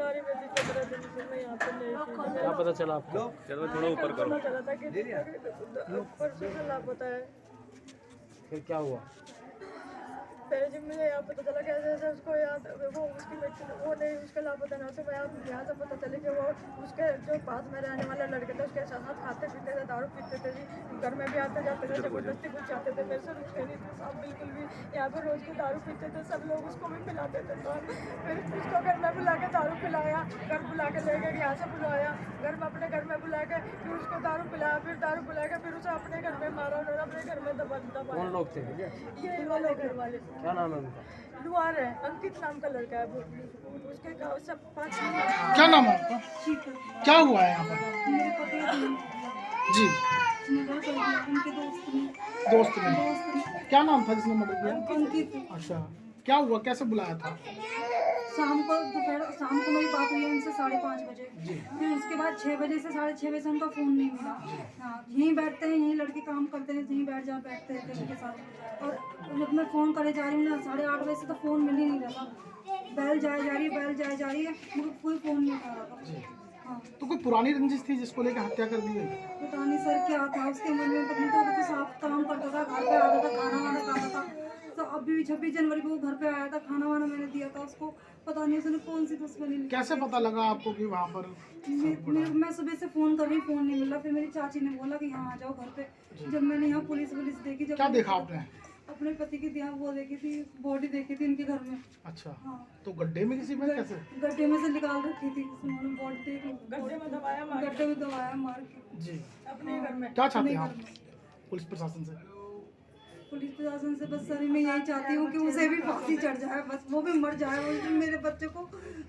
सारी मेरी 15 दिन से मैं यहाँ पे नहीं थी। क्या पता चला आपको? चलो थोड़ा ऊपर करो। पता चला था कि परसों से लापता है। फिर क्या हुआ? फिर जब मुझे यहाँ पता चला कैसे ऐसे उसको याद वो उसकी वो नहीं उसका लापता ना, तो मैं यहाँ से पता चले कि वो उसके जो पास में रहने वाला लड़के थे उसके साथ खाते पीते थे, दारू पीते थे जी। घर में भी आते जाते थे, जबरदस्ती कुछ चाहते थे, मेरे से रुकते नहीं थे साहब बिल्कुल भी। यहाँ पे रोज की दारू पीते थे, सब लोग उसको भी पिलाते थे साहब। फिर उसको घर में बुला के दारू पिलाया, घर बुला के ले गए, यहाँ से बुलाया घर में, अपने घर में बुला के फिर उसको दारू पिलाया, फिर दारू पिला के फिर उसे अपने घर में मारा, उन्होंने अपने घर में दबाया। कौन लोग थे? ये वाले घर वाले क्या नाम है उनका? लुहार है, अंकित नाम का लड़का है वो। उसके गाँव सब 5 क्या नाम है आपका? क्या हुआ है यहाँ पर? मेरे पति जी, उनके दोस्त ने। क्या नाम था जिसने मर्डर किया? अंकित। अच्छा, क्या हुआ, कैसे बुलाया था? शाम को मेरी बात हुई है उनसे 5:30 बजे। जी। फिर उसके बाद 6 बजे से 6:30 बजे से उनका फ़ोन नहीं मिला। हाँ, यहीं बैठते हैं, यहीं लड़के काम करते हैं, यहीं बैठते रहते हैं उनके साथ। और जब मैं फ़ोन करे जा रही हूँ ना 8:30 बजे से, तो फ़ोन मिल ही नहीं रहा था। बैल जाए जा रही है, मुझे कोई फ़ोन नहीं उठा रहा था। हाँ, तो कोई पुरानी रंजिश थी जिसको लेकर हत्या कर दी गई? पता नहीं सर क्या था उसके मन में, पता नहीं था। वो तो साफ काम करता था, घर पे आता था, खाना वाना खाता था। तो अभी भी 26 जनवरी को वो घर पे आया था, खाना वाना मैंने दिया था उसको। पता नहीं उसने कौन सी दुश्मनी ली। कैसे पता लगा आपको कि वहाँ पर? मैं सुबह से फ़ोन कर रही, फ़ोन नहीं मिला। फिर मेरी चाची ने बोला कि यहाँ आ जाओ घर पे। जब मैंने यहाँ पुलिस देखी, जब क्या देखा आपने? अपने पति की यहाँ वो देखी थी, बॉडी देखी थी उनके घर में। अच्छा, हाँ, तो गड्ढे में किसी में कैसे? गड्ढे में से निकाल रखी थी उन्होंने बॉडी देखी। गड्ढे में दबाया मार के जी। अपने घर में। क्या चाहते हैं आप पुलिस प्रशासन से? पुलिस प्रशासन से बस सर मैं यही चाहती हूँ कि उसे भी फांसी चढ़ जाए, बस वो भी मर जाए। उसने मेरे बच्चे को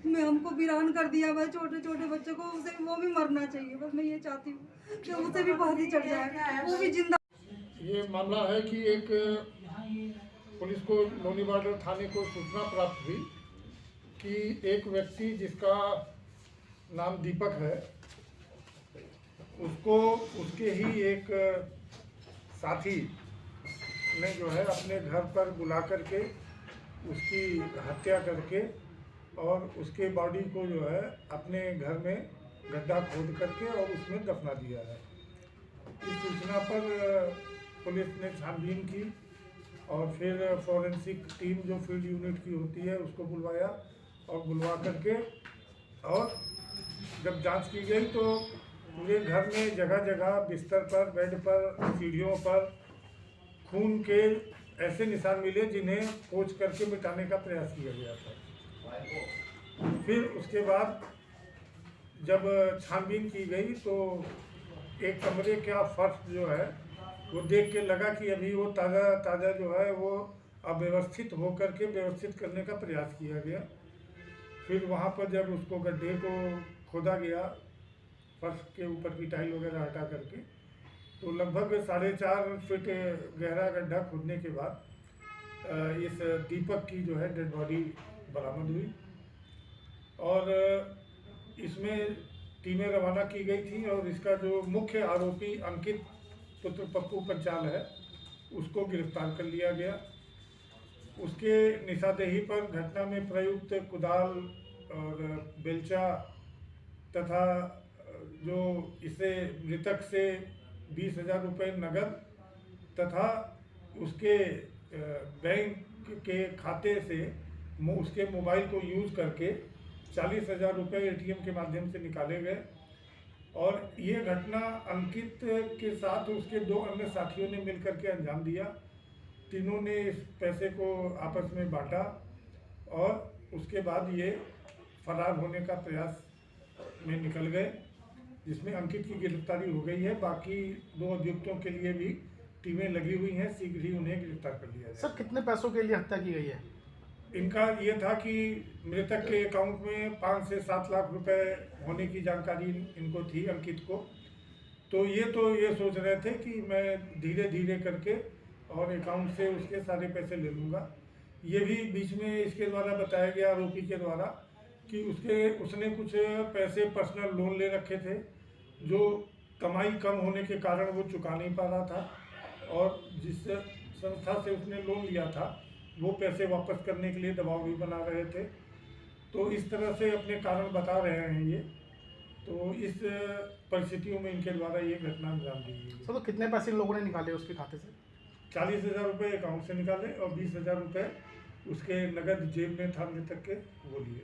हमको वीरान कर दिया भाई, छोटे छोटे बच्चों को, उसे वो भी मरना चाहिए। बस मैं ये चाहती हूँ कि उसे भी फांसी चढ़ जाए, वो भी जिंदा। ये मामला है कि एक पुलिस को लोनी बॉर्डर थाने को सूचना प्राप्त हुई कि एक व्यक्ति जिसका नाम दीपक है, उसको उसके ही एक साथी ने जो है अपने घर पर बुला करके उसकी हत्या करके और उसके बॉडी को जो है अपने घर में गड्ढा खोद करके और उसमें दफना दिया है। इस सूचना पर पुलिस ने छानबीन की और फिर फॉरेंसिक टीम जो फील्ड यूनिट की होती है उसको बुलवाया और बुलवा करके और जब जांच की गई तो पूरे घर में जगह जगह बिस्तर पर, बेड पर, सीढ़ियों पर खून के ऐसे निशान मिले जिन्हें पोंछ करके मिटाने का प्रयास किया गया था। फिर उसके बाद जब छानबीन की गई तो एक कमरे का फर्श जो है वो देख के लगा कि अभी वो ताज़ा जो है वो अव्यवस्थित होकर के व्यवस्थित करने का प्रयास किया गया। फिर वहाँ पर जब उसको गड्ढे को खोदा गया, फर्श के ऊपर की टाइल वगैरह हटा करके, तो लगभग 4.5 फीट गहरा गड्ढा खोदने के बाद इस दीपक की जो है डेड बॉडी बरामद हुई और इसमें टीमें रवाना की गई थी और इसका जो मुख्य आरोपी अंकित पुत्र पप्पू पंचाल है उसको गिरफ्तार कर लिया गया। उसके निशानदेही पर घटना में प्रयुक्त कुदाल और बेलचा तथा जो इसे मृतक से 20,000 रुपये नगद तथा उसके बैंक के खाते से उसके मोबाइल को यूज़ करके 40,000 रुपये ATM के माध्यम से निकाले गए। और ये घटना अंकित के साथ उसके 2 अन्य साथियों ने मिलकर के अंजाम दिया। तीनों ने इस पैसे को आपस में बांटा और उसके बाद ये फरार होने का प्रयास में निकल गए, जिसमें अंकित की गिरफ्तारी हो गई है। बाकी 2 अभियुक्तों के लिए भी टीमें लगी हुई हैं, शीघ्र ही उन्हें गिरफ्तार कर लिया जाए। सर, कितने पैसों के लिए हत्या की गई है? इनका ये था कि मृतक के अकाउंट में 5 से 7 लाख रुपए होने की जानकारी इनको थी, अंकित को। तो ये सोच रहे थे कि मैं धीरे धीरे करके और अकाउंट से उसके सारे पैसे ले लूँगा। ये भी बीच में इसके द्वारा बताया गया, आरोपी के द्वारा, कि उसने कुछ पैसे पर्सनल लोन ले रखे थे जो कमाई कम होने के कारण वो चुका नहीं पा रहा था और जिस संस्था से उसने लोन लिया था वो पैसे वापस करने के लिए दबाव भी बना रहे थे। तो इस तरह से अपने कारण बता रहे हैं ये। तो इस परिस्थितियों में इनके द्वारा ये घटना अंजाम दी गई है। सर तो कितने पैसे इन लोगों ने निकाले उसके खाते से? 40,000 रुपये अकाउंट से निकाले और 20,000 रुपये उसके नगद जेब में था मृतक के, वो लिए।